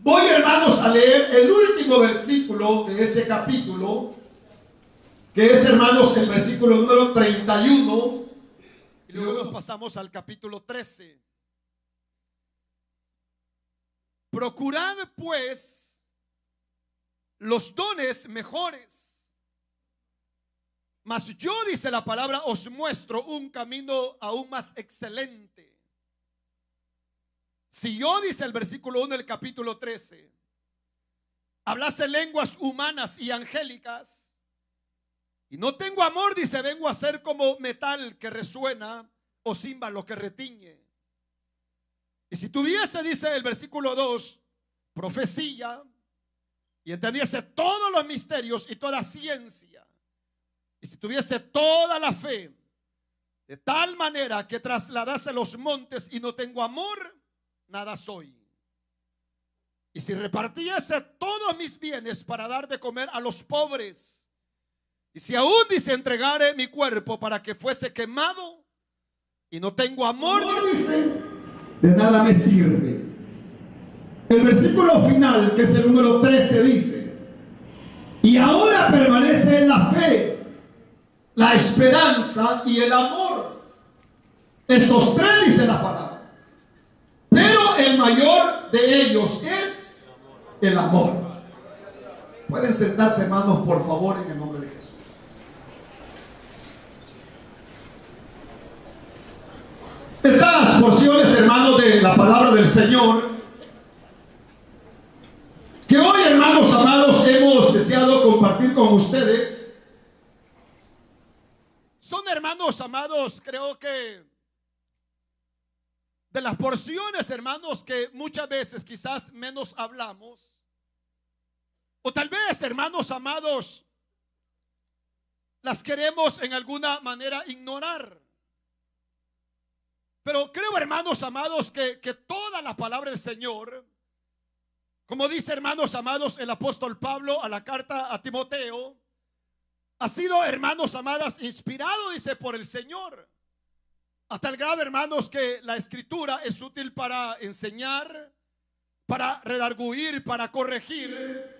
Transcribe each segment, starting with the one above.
Voy, hermanos, a leer el último versículo de ese capítulo, que es, hermanos, el versículo número 31, y luego nos pasamos al capítulo 13. Procurad, pues, los dones mejores, mas yo, dice la palabra, os muestro un camino aún más excelente. Si yo, dice el versículo 1 del capítulo 13, hablase lenguas humanas y angélicas, y no tengo amor, dice, vengo a ser como metal que resuena o címbalo que retiñe. Y si tuviese, dice el versículo 2, profecía, y entendiese todos los misterios y toda ciencia, y si tuviese toda la fe, de tal manera que trasladase los montes, y no tengo amor, nada soy. Y si repartiese todos mis bienes para dar de comer a los pobres, y si aún, dice, entregare mi cuerpo para que fuese quemado, y no tengo amor, dice, de nada me sirve. El versículo final, que es el número 13, dice: y ahora permanece la fe, la esperanza y el amor. Estos tres, dice la palabra, pero el mayor de ellos es el amor. Pueden sentarse, hermanos, por favor, en el nombre de Jesús. Estas porciones, hermanos, de la palabra del Señor, que hoy, hermanos amados, hemos deseado compartir con ustedes, son, hermanos amados, creo que de las porciones, hermanos, que muchas veces quizás menos hablamos, o tal vez, hermanos amados, las queremos en alguna manera ignorar. Pero creo, hermanos amados, que toda la palabra del Señor, como dice, hermanos amados, el apóstol Pablo a la carta a Timoteo, ha sido, hermanos amadas, inspirado, dice, por el Señor, a tal grado, hermanos, que la escritura es útil para enseñar, para redarguir, para corregir,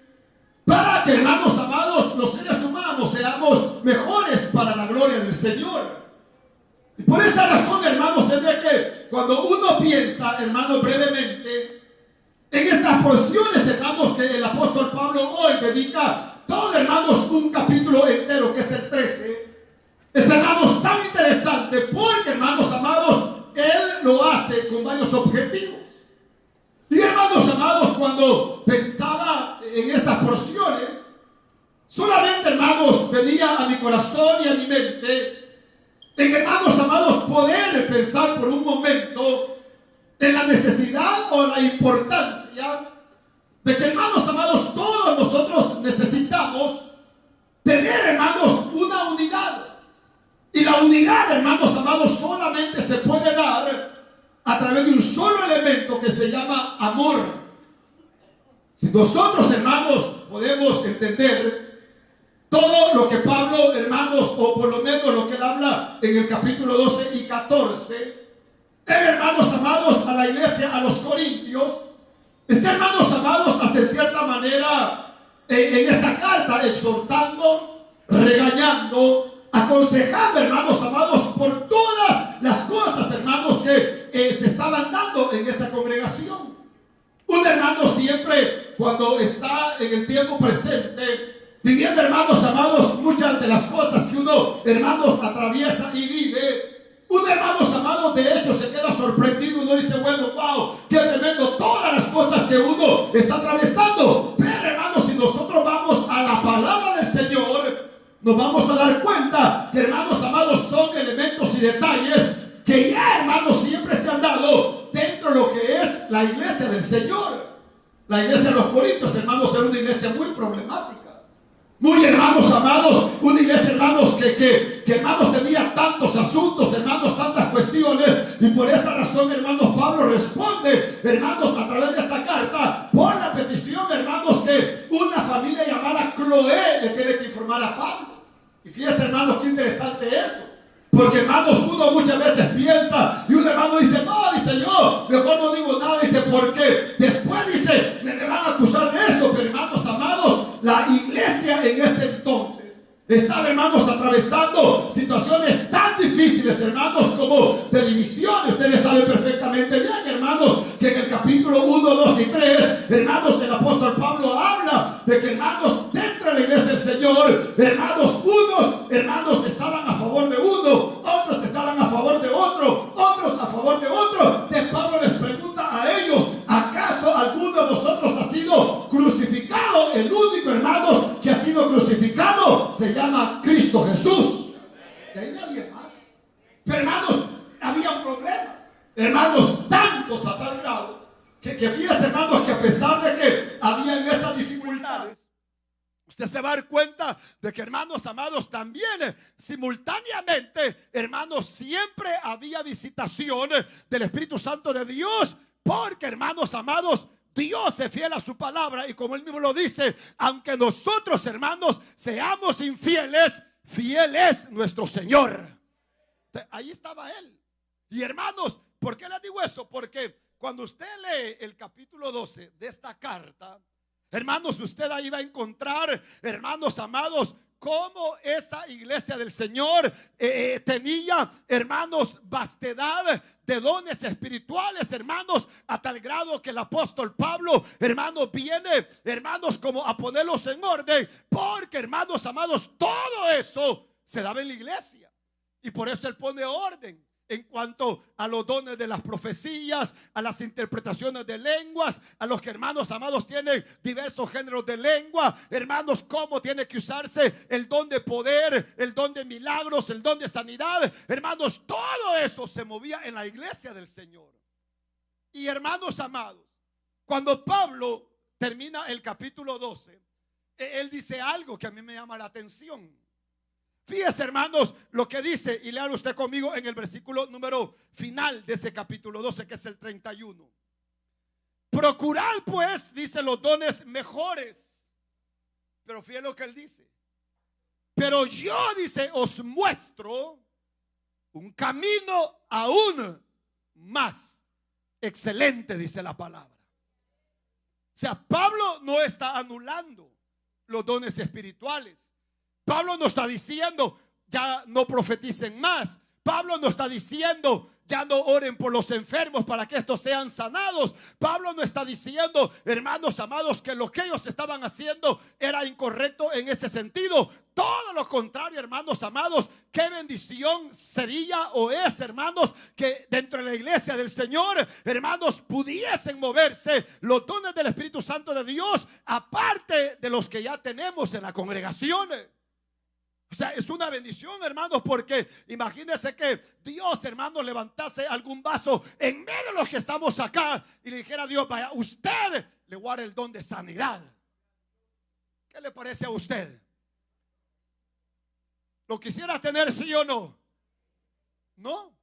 para que, hermanos amados, los seres humanos seamos mejores para la gloria del Señor. Y por esa razón, hermanos, es de que cuando uno piensa, hermanos, brevemente en estas porciones, hermanos, que el apóstol Pablo hoy dedica todo, hermanos, un capítulo entero, que es el 13, es, hermanos, tan interesante porque, hermanos amados, él lo hace con varios objetivos. Y, hermanos amados, cuando pensaba en estas porciones, solamente, hermanos, venía a mi corazón y a mi mente en, hermanos amados, poder pensar por un momento en la necesidad o la importancia de que, hermanos amados, todos nosotros necesitamos tener, hermanos, una unidad. Y la unidad, hermanos amados, solamente se puede dar a través de un solo elemento que se llama amor. Si nosotros, hermanos, podemos entender todo lo que Pablo, hermanos, o por lo menos lo que él habla en el capítulo 12 y 14, él, hermanos amados, a la iglesia, a los corintios, está, hermanos amados, hasta en cierta manera en esta carta exhortando, regañando, aconsejando, hermanos amados, por todas las cosas, hermanos, que se estaban dando en esa congregación. Un hermano siempre, cuando está en el tiempo presente, viviendo, hermanos amados, muchas de las cosas que uno, hermanos, atraviesa y vive, un, hermanos amados, de hecho se queda sorprendido. Uno dice, bueno, wow, qué tremendo todas las cosas que uno está atravesando. Pero, hermanos, si nosotros vamos a la palabra del Señor, nos vamos a dar cuenta que, hermanos amados, son elementos y detalles que ya, hermanos, siempre se han dado dentro de lo que es la iglesia del Señor. La iglesia de los Corintios, hermanos, era una iglesia muy problemática. Muy, hermanos amados, una iglesia, hermanos, que hermanos, tenía tantos asuntos, hermanos, tantas cuestiones. Y por esa razón, hermanos, Pablo responde, hermanos, a través de esta carta, por la petición, hermanos, que una familia llamada Cloé le tiene que informar a Pablo. Y fíjense, hermanos, qué interesante eso. Porque hermanos, uno muchas veces piensa y un hermano dice, no, dice yo, mejor no digo nada, dice, porque después dice, me van a acusar de esto. Pero hermanos amados, la iglesia en ese entonces estaba, hermanos, atravesando situaciones tan difíciles, hermanos, como de división. Ustedes saben perfectamente bien, hermanos, que en el capítulo 1, 2 y 3, hermanos, el apóstol Pablo habla de que, hermanos, dentro de la iglesia del Señor, hermanos, unos hermanos estaban a favor de uno, otros estaban a favor de otro, otros a favor de otro. De Pablo les pregunta a ellos, ¿acaso alguno de vosotros ha sido crucificado? El único, hermanos, que ha sido crucificado se llama Cristo Jesús. Y hay nadie más. Pero hermanos, había problemas, hermanos, tantos a tal grado que fíjense, hermanos, que a pesar de que habían esas dificultades, usted se va a dar cuenta de que, hermanos amados, también simultáneamente, hermanos, siempre había visitación del Espíritu Santo de Dios. Porque, hermanos amados, Dios es fiel a su palabra. Y como él mismo lo dice, aunque nosotros, hermanos, seamos infieles, fiel es nuestro Señor. Ahí estaba él. Y hermanos, ¿por qué les digo eso? Porque cuando usted lee el capítulo 12 de esta carta, hermanos, usted ahí va a encontrar, hermanos amados, cómo esa iglesia del Señor tenía, hermanos, vastedad de dones espirituales, hermanos, a tal grado que el apóstol Pablo, hermanos, viene, hermanos, como a ponerlos en orden. Porque, hermanos amados, todo eso se daba en la iglesia. Y por eso él pone orden en cuanto a los dones de las profecías, a las interpretaciones de lenguas, a los que, hermanos amados, tienen diversos géneros de lengua, hermanos, cómo tiene que usarse el don de poder, el don de milagros, el don de sanidad. Hermanos, todo eso se movía en la iglesia del Señor. Y hermanos amados, cuando Pablo termina el capítulo 12, él dice algo que a mí me llama la atención. Fíjese, hermanos, lo que dice, y léalo usted conmigo en el versículo número final de ese capítulo 12, que es el 31. Procurad pues, dice, los dones mejores. Pero fíjese lo que él dice. Pero yo, dice, os muestro un camino aún más excelente, dice la palabra. O sea, Pablo no está anulando los dones espirituales. Pablo no está diciendo ya no profeticen más. Pablo no está diciendo ya no oren por los enfermos para que estos sean sanados. Pablo no está diciendo, hermanos amados, que lo que ellos estaban haciendo era incorrecto en ese sentido. Todo lo contrario, hermanos amados. Qué bendición sería o es, hermanos, que dentro de la iglesia del Señor, hermanos, pudiesen moverse los dones del Espíritu Santo de Dios, aparte de los que ya tenemos en la congregación. O sea, es una bendición, hermanos, porque imagínense que Dios, hermanos, levantase algún vaso en medio de los que estamos acá y le dijera a Dios, vaya, usted le guarda el don de sanidad. ¿Qué le parece a usted? ¿Lo quisiera tener, sí o no? ¿No?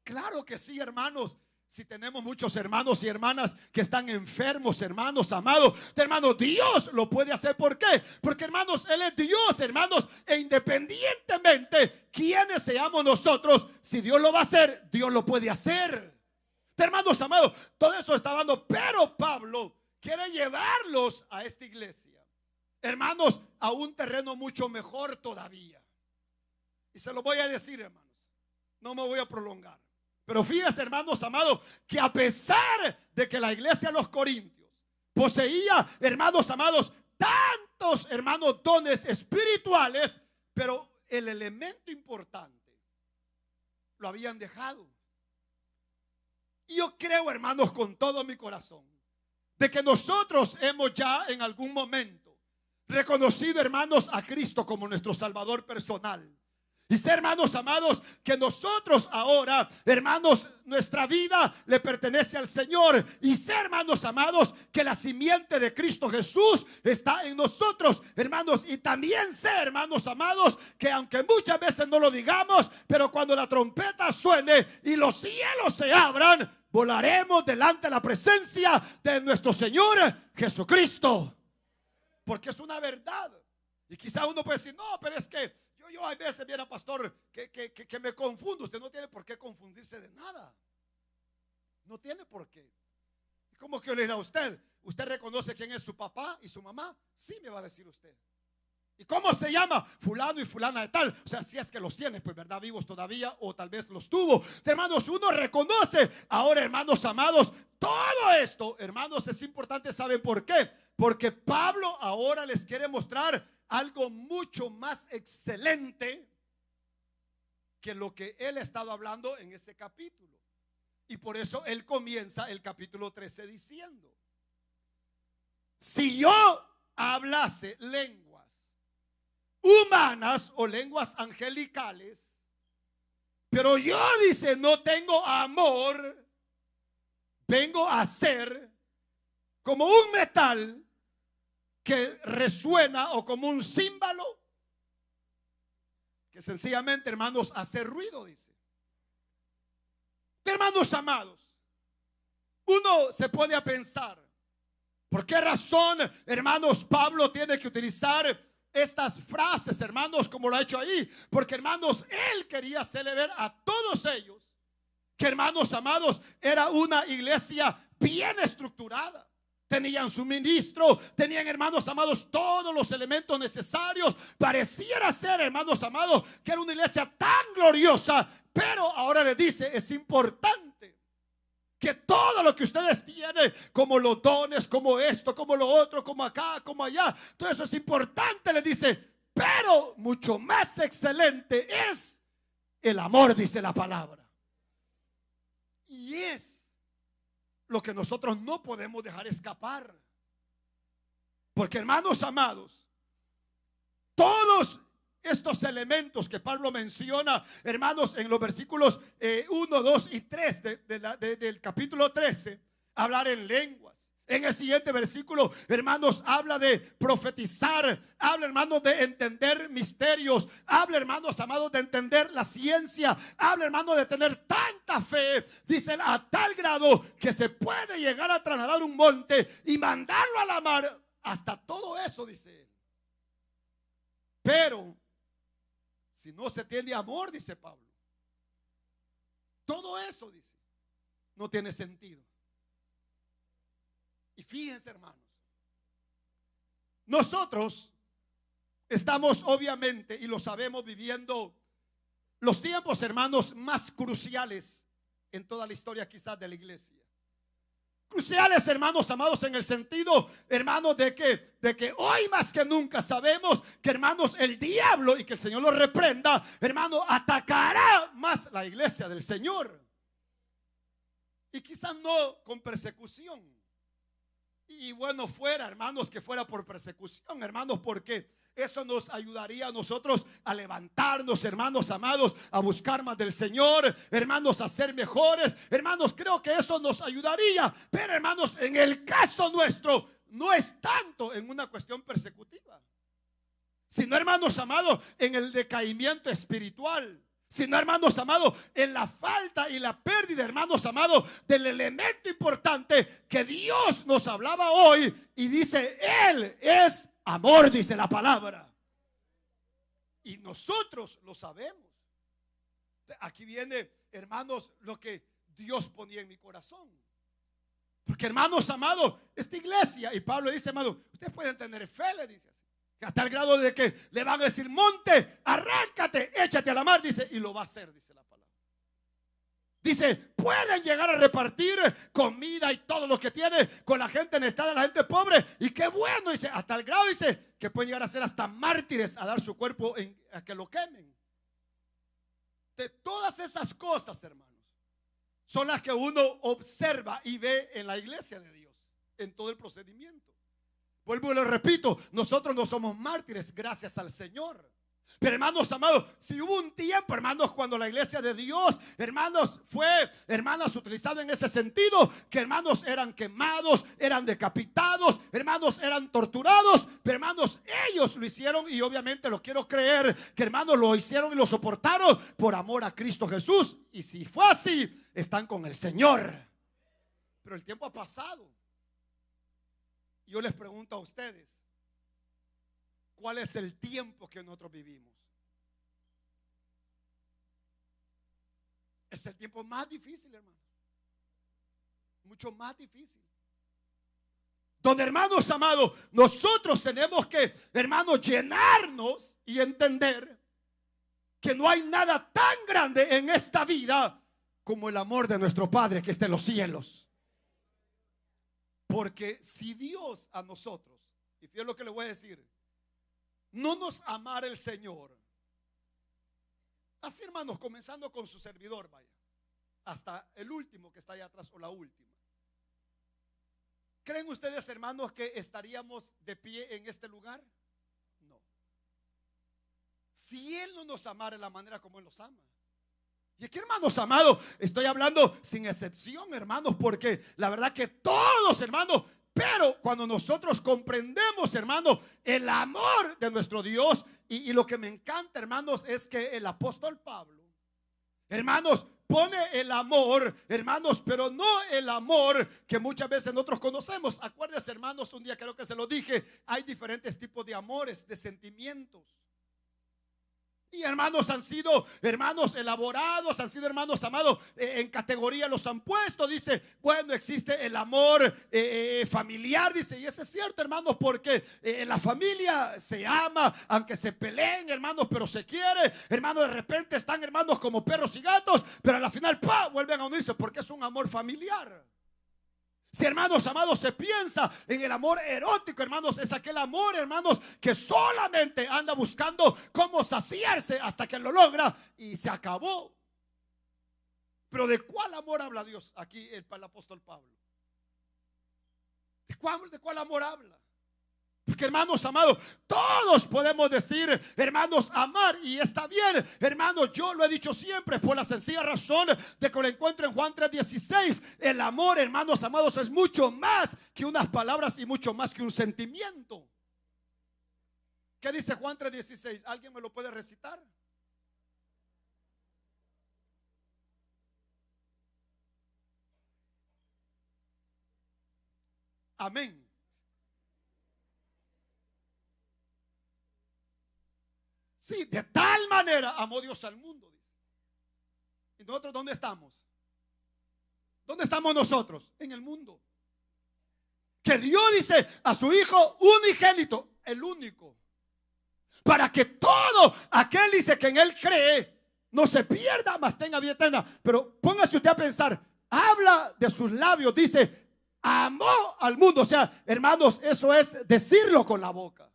Claro que sí, hermanos. Si tenemos muchos hermanos y hermanas que están enfermos, hermanos amados, hermanos, Dios lo puede hacer. ¿Por qué? Porque, hermanos, Él es Dios, hermanos, e independientemente quiénes seamos nosotros, si Dios lo va a hacer, Dios lo puede hacer. Hermanos amados, todo eso está dando, pero Pablo quiere llevarlos a esta iglesia, hermanos, a un terreno mucho mejor todavía. Y se lo voy a decir, hermanos, no me voy a prolongar. Pero fíjense, hermanos amados, que a pesar de que la iglesia de los Corintios poseía, hermanos amados, tantos, hermanos, dones espirituales, pero el elemento importante lo habían dejado. Y yo creo, hermanos, con todo mi corazón, de que nosotros hemos ya en algún momento reconocido, hermanos, a Cristo como nuestro Salvador personal. Y sé, hermanos amados, que nosotros ahora, hermanos, nuestra vida le pertenece al Señor. Y sé, hermanos amados, que la simiente de Cristo Jesús está en nosotros, hermanos. Y también sé, hermanos amados, que aunque muchas veces no lo digamos, pero cuando la trompeta suene y los cielos se abran, volaremos delante de la presencia de nuestro Señor Jesucristo. Porque es una verdad. Y quizá uno puede decir, no, pero es que Yo a veces, viera pastor, que me confundo. Usted no tiene por qué confundirse de nada. No tiene por qué. ¿Cómo que yo le digo a usted? ¿Usted reconoce quién es su papá y su mamá? Sí, me va a decir usted. ¿Y cómo se llama? Fulano y fulana de tal. O sea, si es que los tiene, pues verdad, vivos todavía, o tal vez los tuvo. Hermanos, uno reconoce. Ahora, hermanos amados, todo esto, hermanos, es importante. ¿Saben por qué? Porque Pablo ahora les quiere mostrar algo mucho más excelente que lo que él ha estado hablando en ese capítulo. Y por eso él comienza el capítulo 13 diciendo: si yo hablase lenguas humanas o lenguas angelicales, pero yo, dice, no tengo amor, vengo a ser como un metal que resuena, o como un címbalo que sencillamente, hermanos, hace ruido, dice. Hermanos amados, uno se pone a pensar, ¿por qué razón, hermanos, Pablo tiene que utilizar estas frases, hermanos, como lo ha hecho ahí? Porque, hermanos, él quería hacerle ver a todos ellos que, hermanos amados, era una iglesia bien estructurada. Tenían su ministro, tenían, hermanos amados, todos los elementos necesarios. Pareciera ser, hermanos amados, que era una iglesia tan gloriosa. Pero ahora les dice, es importante que todo lo que ustedes tienen, como los dones, como esto, como lo otro, como acá, como allá, todo eso es importante, les dice. Pero mucho más excelente es el amor, dice la palabra. Y es lo que nosotros no podemos dejar escapar. Porque, hermanos amados, todos estos elementos que Pablo menciona, hermanos, en los versículos 1, 2 y 3 del capítulo 13, hablar en lenguas. En el siguiente versículo, hermanos, habla de profetizar, habla, hermanos, de entender misterios, habla, hermanos amados, de entender la ciencia, habla, hermanos, de tener tanta fe, dicen, a tal grado que se puede llegar a trasladar un monte y mandarlo a la mar. Hasta todo eso, dice él. Pero si no se tiene amor, dice Pablo, todo eso, dice, no tiene sentido. Y fíjense, hermanos, nosotros estamos, obviamente, y lo sabemos, viviendo los tiempos, hermanos, más cruciales en toda la historia quizás de la iglesia. Cruciales, hermanos amados, en el sentido, hermanos, de que hoy más que nunca sabemos que, hermanos, el diablo, y que el Señor lo reprenda, hermano, atacará más la iglesia del Señor. Y quizás no con persecución. Y bueno, fuera, hermanos, que fuera por persecución, hermanos, porque eso nos ayudaría a nosotros a levantarnos, hermanos amados, a buscar más del Señor, hermanos, a ser mejores. Hermanos, creo que eso nos ayudaría. Pero, hermanos, en el caso nuestro, no es tanto en una cuestión persecutiva, sino, hermanos amados, en el decaimiento espiritual. Sino, hermanos amados, en la falta y la pérdida, hermanos amados, del elemento importante que Dios nos hablaba hoy. Y dice, Él es amor, dice la palabra. Y nosotros lo sabemos. Aquí viene, hermanos, lo que Dios ponía en mi corazón. Porque, hermanos amados, esta iglesia, y Pablo dice, hermanos, ustedes pueden tener fe, le dice así, que hasta el grado de que le van a decir, monte, arráncate, échate a la mar, dice, y lo va a hacer, dice la palabra. Dice, pueden llegar a repartir comida y todo lo que tiene con la gente necesitada, la gente pobre, y qué bueno, dice, hasta el grado, dice, que pueden llegar a ser hasta mártires, a dar su cuerpo a que lo quemen. De todas esas cosas, hermanos, son las que uno observa y ve en la iglesia de Dios, en todo el procedimiento. Vuelvo y lo repito, nosotros no somos mártires, gracias al Señor. Pero, hermanos amados, si hubo un tiempo, hermanos, cuando la iglesia de Dios, hermanos, fue, hermanos, utilizado en ese sentido, que, hermanos, eran quemados, eran decapitados, hermanos, eran torturados. Pero, hermanos, ellos lo hicieron, y obviamente lo quiero creer, que, hermanos, lo hicieron y lo soportaron por amor a Cristo Jesús. Y si fue así, están con el Señor. Pero el tiempo ha pasado. Yo les pregunto a ustedes, ¿cuál es el tiempo que nosotros vivimos? Es el tiempo más difícil, hermano. Mucho más difícil. Donde, hermanos amados, nosotros tenemos que, hermanos, llenarnos y entender que no hay nada tan grande en esta vida como el amor de nuestro Padre que está en los cielos. Porque si Dios a nosotros, y fíjense lo que le voy a decir, no nos amara el Señor, así, hermanos, comenzando con su servidor, vaya, hasta el último que está allá atrás o la última. ¿Creen ustedes, hermanos, que estaríamos de pie en este lugar? No. Si Él no nos amara de la manera como Él nos ama. Y aquí, hermanos amados, estoy hablando sin excepción, hermanos, porque la verdad que todos, hermanos, pero cuando nosotros comprendemos, hermanos, el amor de nuestro Dios, y lo que me encanta, hermanos, es que el apóstol Pablo, hermanos, pone el amor, hermanos, pero no el amor que muchas veces nosotros conocemos. Acuérdense, hermanos, un día creo que se lo dije, hay diferentes tipos de amores, de sentimientos. Y, hermanos, han sido, hermanos, elaborados, han sido, hermanos amados, en categoría los han puesto. Dice, bueno, existe el amor familiar, dice, y eso es cierto, hermanos, porque la familia se ama, aunque se peleen, hermanos, pero se quiere, hermanos, de repente están, hermanos, como perros y gatos, pero a la final, ¡pah!, vuelven a unirse porque es un amor familiar. Si, hermanos amados, se piensa en el amor erótico, hermanos, es aquel amor, hermanos, que solamente anda buscando cómo saciarse hasta que lo logra y se acabó. Pero ¿de cuál amor habla Dios aquí el apóstol Pablo? ¿De cuál amor habla? Porque, hermanos amados, todos podemos decir, hermanos, amar, y está bien, hermanos. Yo lo he dicho siempre por la sencilla razón de que lo encuentro en Juan 3:16. El amor, hermanos amados, es mucho más que unas palabras y mucho más que un sentimiento. ¿Qué dice Juan 3:16? ¿Alguien me lo puede recitar? Amén. Sí, de tal manera amó Dios al mundo, dice. ¿Y nosotros dónde estamos? ¿Dónde estamos nosotros? En el mundo. Que Dios, dice, a su Hijo unigénito, el único, para que todo aquel, dice, que en Él cree, no se pierda, mas tenga vida eterna. Pero póngase usted a pensar, habla de sus labios, dice, amó al mundo. O sea, hermanos, eso es decirlo con la boca,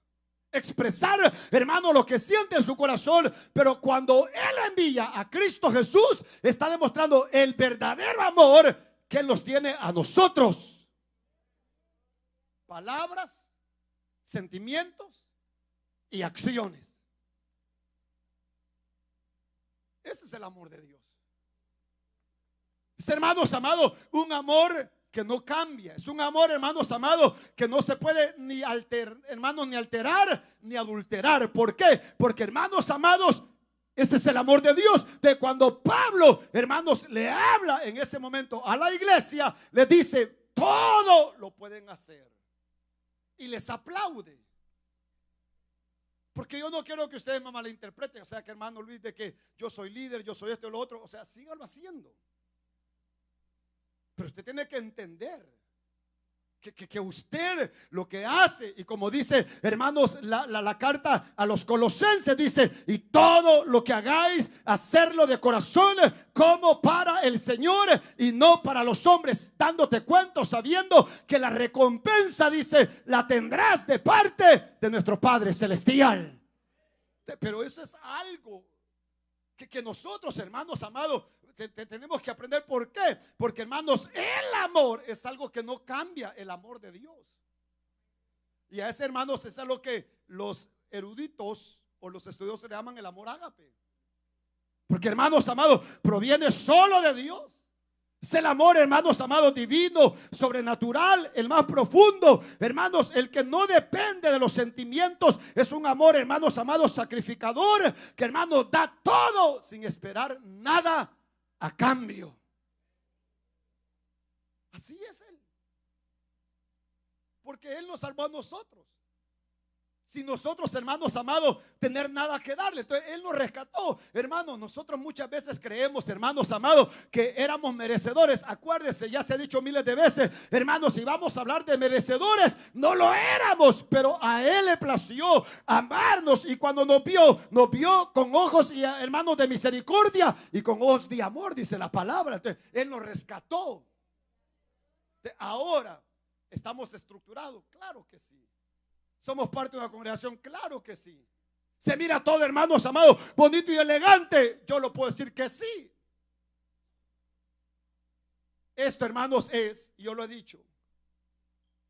expresar, hermano, lo que siente en su corazón. Pero cuando Él envía a Cristo Jesús, está demostrando el verdadero amor que Él nos tiene a nosotros. Palabras, sentimientos y acciones. Ese es el amor de Dios. Es, hermanos amados, un amor que no cambia. Es un amor, hermanos amados, que no se puede ni hermanos, ni alterar ni adulterar. ¿Por qué? Porque, hermanos amados, ese es el amor de Dios. De cuando Pablo, hermanos, le habla en ese momento a la iglesia, le dice, todo lo pueden hacer, y les aplaude. Porque yo no quiero que ustedes me malinterpreten, o sea, que, hermano Luis, de que yo soy líder, yo soy esto y lo otro. O sea, síganlo haciendo. Pero usted tiene que entender que usted lo que hace, y como dice, hermanos, la carta a los Colosenses dice, y todo lo que hagáis, hacerlo de corazón como para el Señor y no para los hombres, dándote cuenta, sabiendo que la recompensa, dice, la tendrás de parte de nuestro Padre Celestial. Pero eso es algo que nosotros, hermanos amados, tenemos que aprender. ¿Por qué? Porque, hermanos, el amor es algo que no cambia, el amor de Dios. Y a ese, hermanos, es a lo que los eruditos o los estudiosos le llaman el amor ágape. Porque, hermanos amados, proviene solo de Dios. Es el amor, hermanos amados, divino, sobrenatural, el más profundo, hermanos, el que no depende de los sentimientos. Es un amor, hermanos amados, sacrificador, que, hermanos, da todo sin esperar nada a cambio. Así es Él, porque Él nos salvó a nosotros sin nosotros, hermanos amados, tener nada que darle. Entonces Él nos rescató. Hermanos, nosotros muchas veces creemos, hermanos amados, que éramos merecedores. Acuérdese, ya se ha dicho miles de veces, hermanos, si vamos a hablar de merecedores, no lo éramos, pero a Él le plació amarnos, y cuando nos vio con ojos, y hermanos, de misericordia y con ojos de amor, dice la palabra. Entonces Él nos rescató. Ahora estamos estructurados, claro que sí. ¿Somos parte de una congregación? Claro que sí. ¿Se mira todo, hermanos amados, bonito y elegante? Yo lo puedo decir que sí. Esto, hermanos, es, y yo lo he dicho,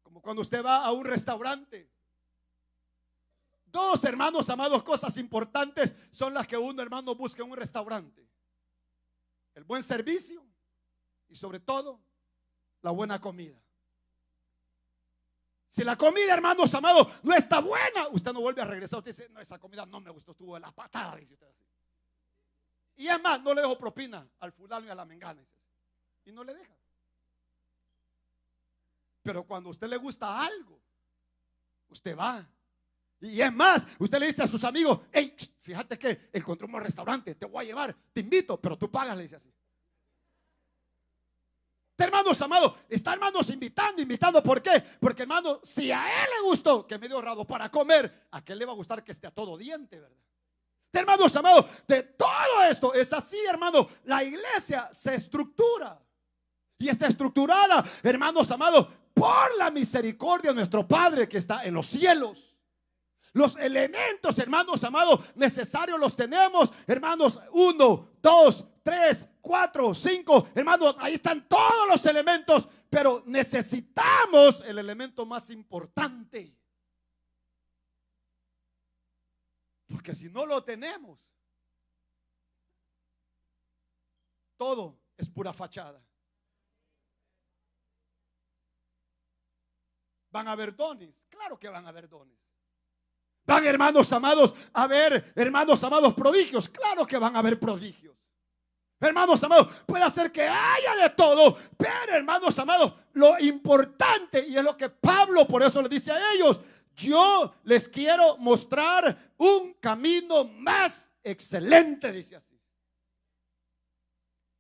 como cuando usted va a un restaurante. Dos, hermanos amados, cosas importantes son las que uno, hermano, busca en un restaurante: el buen servicio y, sobre todo, la buena comida. Si la comida, hermanos amados, no está buena, usted no vuelve a regresar. Usted dice: no, esa comida no me gustó, estuvo de la patada, dice usted así. Y es más, no le dejo propina al fulano y a la mengana, dice, y no le deja. Pero cuando a usted le gusta algo, usted va. Y es más, usted le dice a sus amigos: hey, fíjate que encontré un restaurante, te voy a llevar, te invito, pero tú pagas, le dice así. Hermanos amados, está, hermanos, invitando. ¿Por qué? Porque, hermano, si a él le gustó que me dio ahorrado para comer, ¿a qué le va a gustar que esté a todo diente, verdad? Hermanos amados, de todo esto es así, hermano. La iglesia se estructura, y está estructurada, hermanos amados, por la misericordia de nuestro Padre que está en los cielos. Los elementos, hermanos amados, necesarios los tenemos, hermanos. 1, 2, 3, 4, 5, hermanos, ahí están todos los elementos, pero necesitamos el elemento más importante, porque si no lo tenemos, todo es pura fachada. ¿Van a haber dones? Claro que van a haber dones. ¿Van, hermanos amados, a ver, hermanos amados, prodigios? Claro que van a haber prodigios. Hermanos amados, puede ser que haya de todo, pero, hermanos amados, lo importante, y es lo que Pablo por eso le dice a ellos: yo les quiero mostrar un camino más excelente, dice así.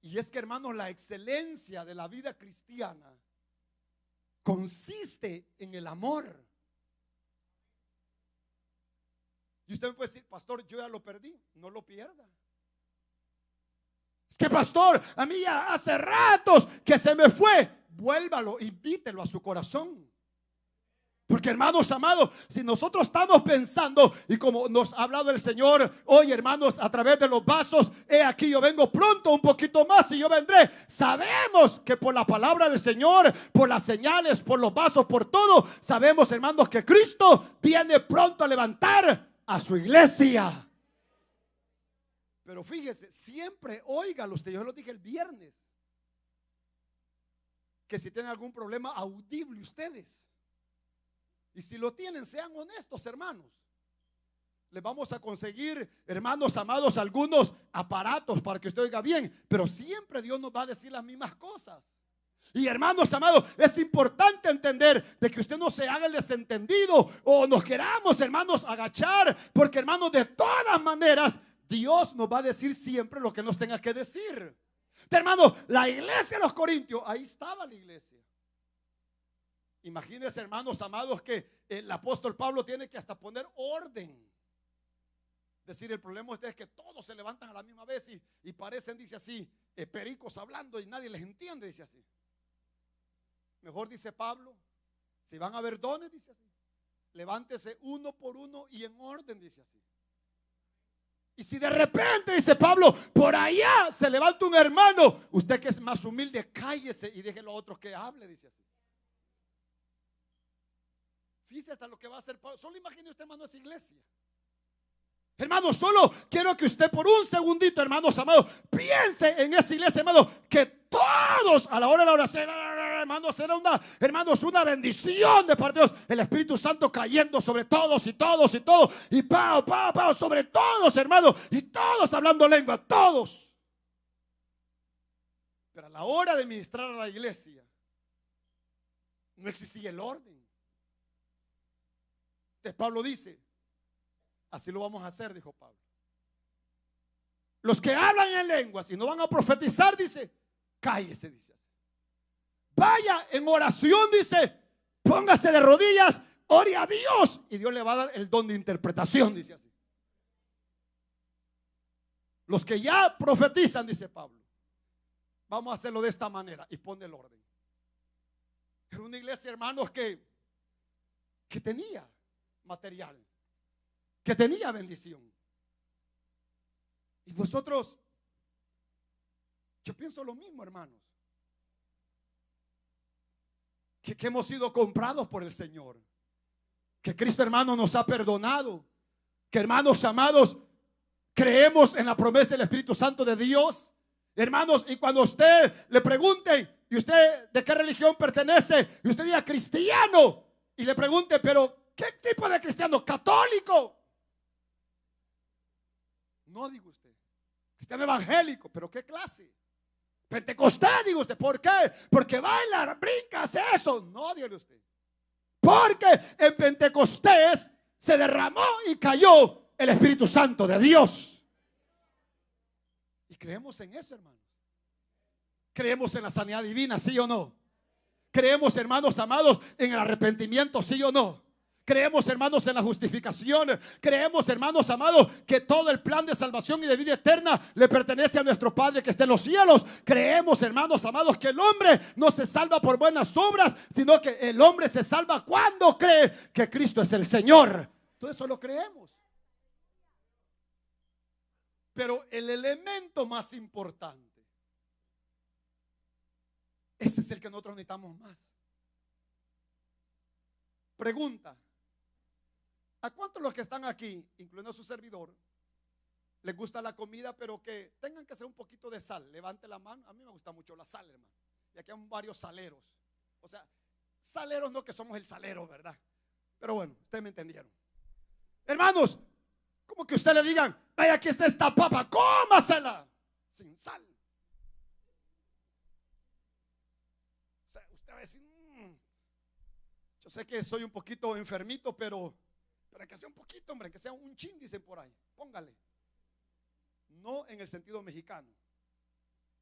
Y es que, hermanos, la excelencia de la vida cristiana consiste en el amor. Y usted me puede decir: pastor, yo ya lo perdí. No lo pierda. Es que, pastor, a mí ya hace ratos que se me fue. Vuélvalo, invítelo a su corazón. Porque, hermanos amados, si nosotros estamos pensando, y como nos ha hablado el Señor hoy, hermanos, a través de los vasos: he aquí, yo vengo pronto, un poquito más y yo vendré. Sabemos que por la palabra del Señor, por las señales, por los vasos, por todo, sabemos, hermanos, que Cristo viene pronto a levantar a su iglesia. Pero fíjese, siempre óigalo usted. Yo lo dije el viernes, que si tienen algún problema audible ustedes, y si lo tienen, sean honestos, hermanos. Les vamos a conseguir, hermanos amados, algunos aparatos para que usted oiga bien, pero siempre Dios nos va a decir las mismas cosas. Y, hermanos amados, es importante entender de que usted no se haga el desentendido o nos queramos, hermanos, agachar, porque, hermanos, de todas maneras Dios nos va a decir siempre lo que nos tenga que decir. Hermanos, la iglesia de los Corintios, ahí estaba la iglesia. Imagínense, hermanos amados, que el apóstol Pablo tiene que hasta poner orden. Decir, el problema es que todos se levantan a la misma vez y parecen, dice así, pericos hablando y nadie les entiende, dice así. Mejor, dice Pablo, si van a haber dones, dice así, levántese uno por uno y en orden, dice así. Y si de repente, dice Pablo, por allá se levanta un hermano, usted que es más humilde, cállese y déjelo a otros que hable, dice así. Fíjese hasta lo que va a hacer Pablo. Solo imagine usted, hermano, esa iglesia. Hermano, solo quiero que usted por un segundito, hermanos amados, piense en esa iglesia, hermano, que todos a la hora de la oración, hermanos, era una bendición de parte de Dios. El Espíritu Santo cayendo sobre todos y todos y todos, y pao, pao, pao, sobre todos, hermanos, y todos hablando lengua, todos. Pero a la hora de ministrar a la iglesia, no existía el orden. Entonces Pablo dice: Así lo vamos a hacer, dijo Pablo. Los que hablan en lenguas y no van a profetizar, dice, cállese, dice. Vaya en oración, dice, póngase de rodillas, ore a Dios y Dios le va a dar el don de interpretación, dice así. Los que ya profetizan, dice Pablo, vamos a hacerlo de esta manera y pone el orden. Era una iglesia, hermanos, que tenía material, que tenía bendición. Y nosotros, yo pienso lo mismo, hermanos, que hemos sido comprados por el Señor, que Cristo, hermano, nos ha perdonado, que, hermanos amados, creemos en la promesa del Espíritu Santo de Dios, hermanos. Y cuando usted le pregunte, y usted de qué religión pertenece, y usted diga cristiano, y le pregunte, pero ¿qué tipo de cristiano? Católico. No, diga usted, cristiano evangélico, pero ¿qué clase? Pentecostés, diga usted. ¿Por qué? Porque baila, brinca, hace eso. No, dígale usted, porque en Pentecostés se derramó y cayó el Espíritu Santo de Dios. Y creemos en eso, hermanos. Creemos en la sanidad divina, ¿sí o no? Creemos, hermanos amados, en el arrepentimiento, ¿sí o no? Creemos, hermanos, en la justificación. Creemos, hermanos amados, que todo el plan de salvación y de vida eterna le pertenece a nuestro Padre que está en los cielos. Creemos, hermanos amados, que el hombre no se salva por buenas obras, sino que el hombre se salva cuando cree que Cristo es el Señor. Todo eso lo creemos. Pero el elemento más importante, ese es el que nosotros necesitamos más. Pregunta: ¿a cuántos los que están aquí, incluyendo a su servidor, les gusta la comida, pero que tengan que hacer un poquito de sal? Levante la mano. A mí me gusta mucho la sal, hermano. Y aquí hay varios saleros. O sea, saleros, no que somos el salero, ¿verdad? Pero bueno, ustedes me entendieron. Hermanos, como que usted le digan, vaya, aquí está esta papa, cómasela sin sal. O sea, usted va a decir, yo sé que soy un poquito enfermito, pero que sea un poquito, hombre, que sea un chin, dicen por ahí, póngale. No en el sentido mexicano.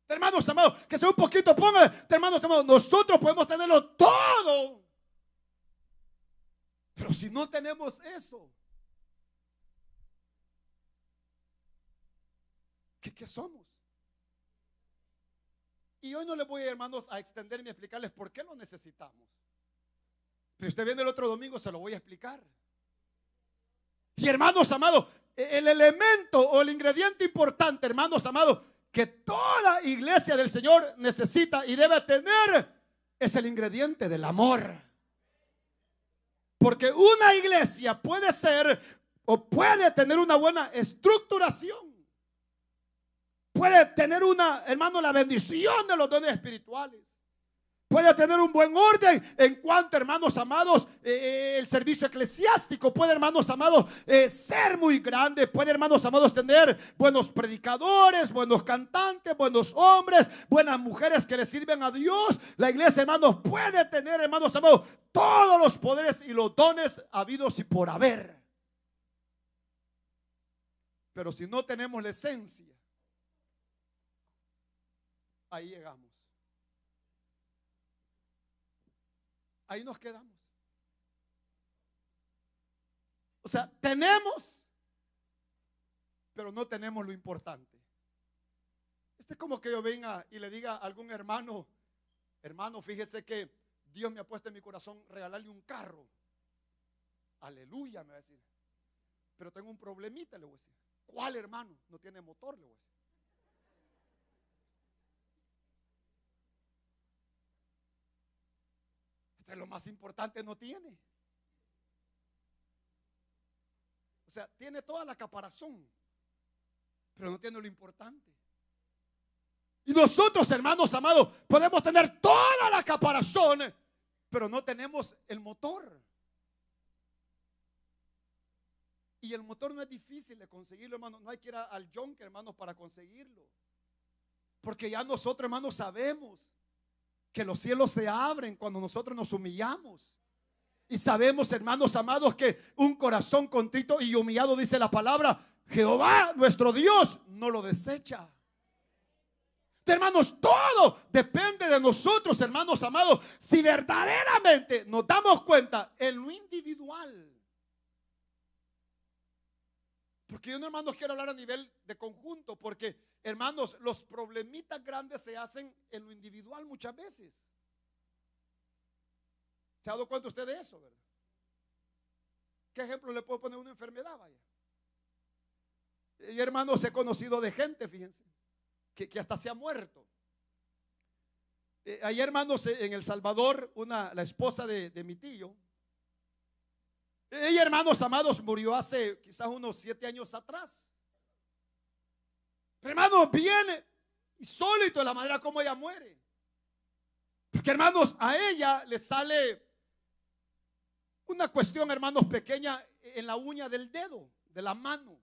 Hermanos amados, que sea un poquito, póngale. Hermanos amados, nosotros podemos tenerlo todo, pero si no tenemos eso, ¿qué somos? Y hoy no les voy, hermanos, a extender ni a explicarles por qué lo necesitamos. Pero usted viene el otro domingo, se lo voy a explicar. Y hermanos amados, el elemento o el ingrediente importante, hermanos amados, que toda iglesia del Señor necesita y debe tener, es el ingrediente del amor. Porque una iglesia puede ser o puede tener una buena estructuración, puede tener hermano, la bendición de los dones espirituales, puede tener un buen orden en cuanto, hermanos amados, el servicio eclesiástico puede, hermanos amados, ser muy grande. Puede, hermanos amados, tener buenos predicadores, buenos cantantes, buenos hombres, buenas mujeres que le sirven a Dios. La iglesia, hermanos, puede tener, hermanos amados, todos los poderes y los dones habidos y por haber. Pero si no tenemos la esencia, ahí llegamos. Ahí nos quedamos. O sea, tenemos, pero no tenemos lo importante. Es como que yo venga y le diga a algún hermano, fíjese que Dios me ha puesto en mi corazón regalarle un carro. Aleluya, me va a decir. Pero tengo un problemita, le voy a decir. ¿Cuál, hermano? No tiene motor, le voy a decir. Lo más importante no tiene. O sea, tiene toda la caparazón, pero no tiene lo importante. Y nosotros, hermanos amados, podemos tener toda la caparazón, pero no tenemos el motor. Y el motor no es difícil de conseguirlo, hermano. No hay que ir al yonke, hermanos, para conseguirlo. Porque ya nosotros, hermanos, sabemos que los cielos se abren cuando nosotros nos humillamos. Y sabemos, hermanos amados, que un corazón contrito y humillado, dice la palabra, Jehová nuestro Dios no lo desecha. Hermanos, todo depende de nosotros, hermanos amados, si verdaderamente nos damos cuenta en lo individual. Porque yo no, hermanos, quiero hablar a nivel de conjunto, porque, hermanos, los problemitas grandes se hacen en lo individual muchas veces. ¿Se ha dado cuenta usted de eso, verdad? ¿Qué ejemplo le puedo poner a una enfermedad? Vaya. Y, hermanos, he conocido de gente, fíjense, que hasta se ha muerto. Ayer, hermanos, en El Salvador, la esposa de mi tío, ella, hermanos amados, murió hace quizás unos 7 años atrás. Pero, hermanos, viene insólito la manera como ella muere. Porque, hermanos, a ella le sale una cuestión, hermanos, pequeña en la uña del dedo, de la mano.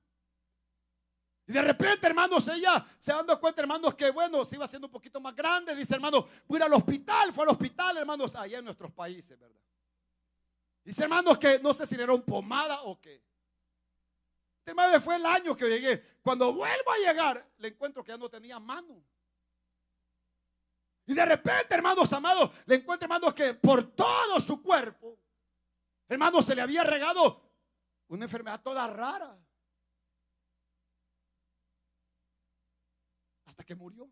Y de repente, hermanos, ella se dando cuenta, hermanos, que bueno, se iba haciendo un poquito más grande. Dice, hermanos, voy a ir al hospital. Fue al hospital, hermanos, allá en nuestros países, ¿verdad? Dice, hermanos, que no sé si era un pomada o qué. Hermanos, fue el año que llegué. Cuando vuelvo a llegar, le encuentro que ya no tenía mano. Y de repente, hermanos amados, le encuentro, hermanos, que por todo su cuerpo, hermanos, se le había regado una enfermedad toda rara. Hasta que murió.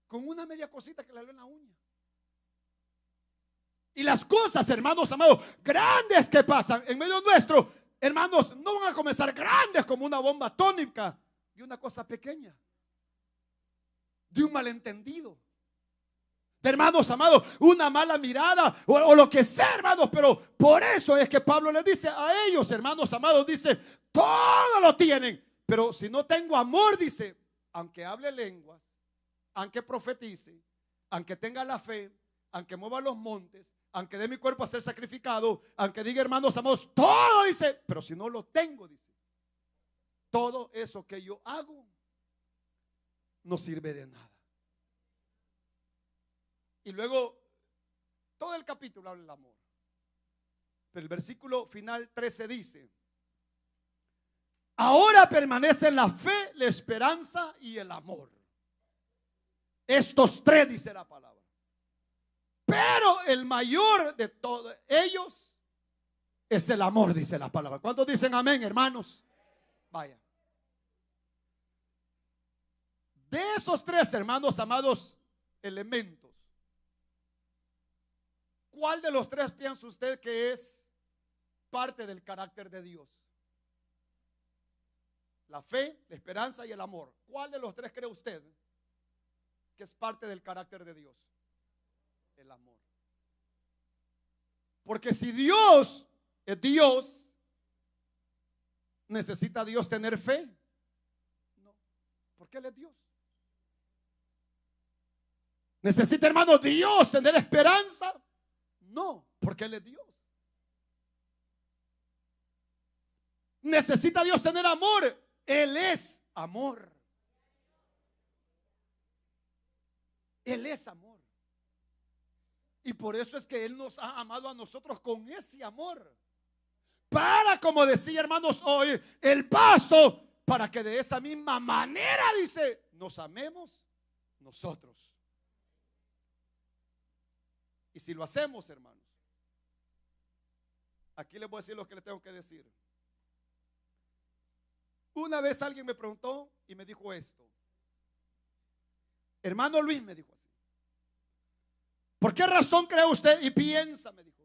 Con una media cosita que le salió en la uña. Y las cosas, hermanos amados, grandes que pasan en medio nuestro, hermanos, no van a comenzar grandes como una bomba atómica, de una cosa pequeña, de un malentendido, de, hermanos amados, una mala mirada o lo que sea, hermanos. Pero por eso es que Pablo les dice a ellos, hermanos amados, dice, todo lo tienen, pero si no tengo amor, dice, aunque hable lenguas, aunque profetice, aunque tenga la fe, aunque mueva los montes, aunque dé mi cuerpo a ser sacrificado, aunque diga, hermanos amados, todo, dice, pero si no lo tengo, dice, todo eso que yo hago no sirve de nada. Y luego todo el capítulo habla del amor, pero el versículo final 13 dice, ahora permanecen la fe, la esperanza y el amor. Estos 3, dice la palabra. Pero el mayor de todos ellos es el amor, dice la palabra. ¿Cuántos dicen amén, hermanos? Vaya. De esos 3, hermanos amados, elementos, ¿cuál de los 3 piensa usted que es parte del carácter de Dios? La fe, la esperanza y el amor. ¿Cuál de los 3 cree usted que es parte del carácter de Dios? El amor. Porque si Dios es Dios, ¿necesita Dios tener fe? No, porque Él es Dios. ¿Necesita, hermano, Dios tener esperanza? No, porque Él es Dios. ¿Necesita Dios tener amor? Él es amor. Él es amor. Y por eso es que Él nos ha amado a nosotros con ese amor. Para, como decía, hermanos, hoy, el paso para que de esa misma manera, dice, nos amemos nosotros. Y si lo hacemos, hermanos, aquí les voy a decir lo que les tengo que decir. Una vez alguien me preguntó y me dijo esto. Hermano Luis, me dijo así, ¿por qué razón cree usted y piensa, me dijo,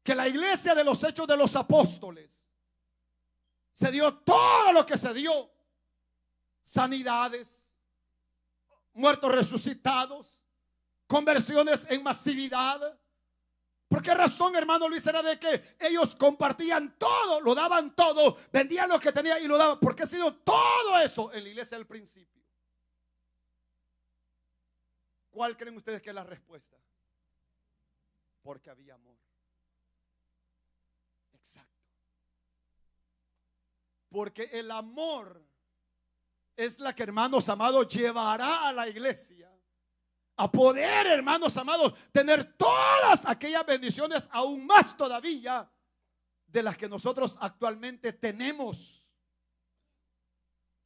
que la iglesia de los Hechos de los Apóstoles se dio todo lo que se dio? Sanidades, muertos resucitados, conversiones en masividad. ¿Por qué razón, hermano Luis? Era de que ellos compartían todo, lo daban todo, vendían lo que tenían y lo daban. ¿Por qué ha sido todo eso en la iglesia del principio? ¿Cuál creen ustedes que es la respuesta? Porque había amor. Exacto. Porque el amor es la que, hermanos amados, llevará a la iglesia a poder, hermanos amados, tener todas aquellas bendiciones, aún más todavía de las que nosotros actualmente tenemos.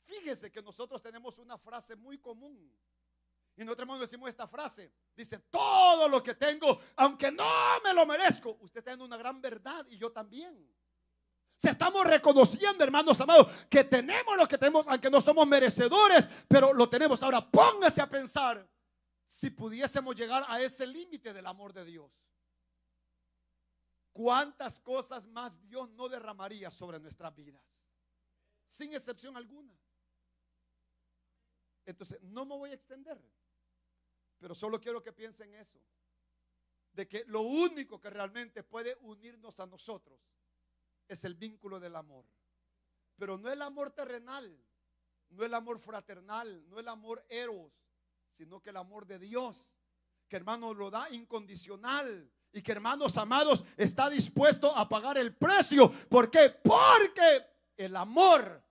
Fíjese que nosotros tenemos una frase muy común. Y nosotros hermanos decimos esta frase. Dice: todo lo que tengo, aunque no me lo merezco. Usted tiene una gran verdad y yo también. Si estamos reconociendo, hermanos amados, que tenemos lo que tenemos, aunque no somos merecedores, pero lo tenemos. Ahora póngase a pensar, si pudiésemos llegar a ese límite del amor de Dios, ¿cuántas cosas más Dios no derramaría sobre nuestras vidas? Sin excepción alguna. Entonces no me voy a extender, pero solo quiero que piensen eso, de que lo único que realmente puede unirnos a nosotros es el vínculo del amor. Pero no el amor terrenal, no el amor fraternal, no el amor eros, sino que el amor de Dios, que hermanos lo da incondicional y que, hermanos amados, está dispuesto a pagar el precio. ¿Por qué? Porque el amor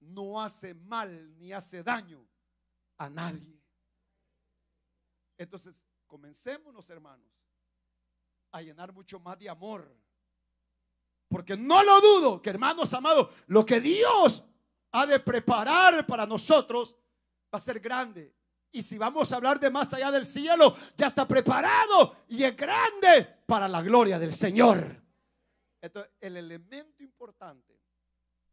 no hace mal ni hace daño a nadie. Entonces, comencémonos, hermanos, a llenar mucho más de amor. Porque no lo dudo que, hermanos amados, lo que Dios ha de preparar para nosotros va a ser grande. Y si vamos a hablar de más allá del cielo, ya está preparado y es grande para la gloria del Señor. Entonces, el elemento importante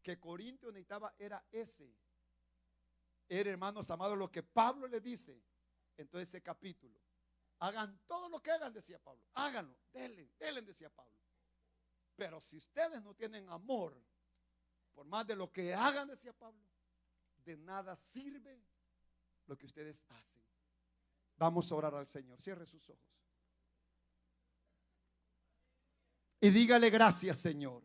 que Corintio necesitaba era ese. Era, hermanos amados, lo que Pablo le dice en todo ese capítulo. Hagan todo lo que hagan, decía Pablo. Háganlo, denle, decía Pablo. Pero si ustedes no tienen amor, por más de lo que hagan, decía Pablo, de nada sirve lo que ustedes hacen. Vamos a orar al Señor. Cierre sus ojos y dígale: gracias, Señor.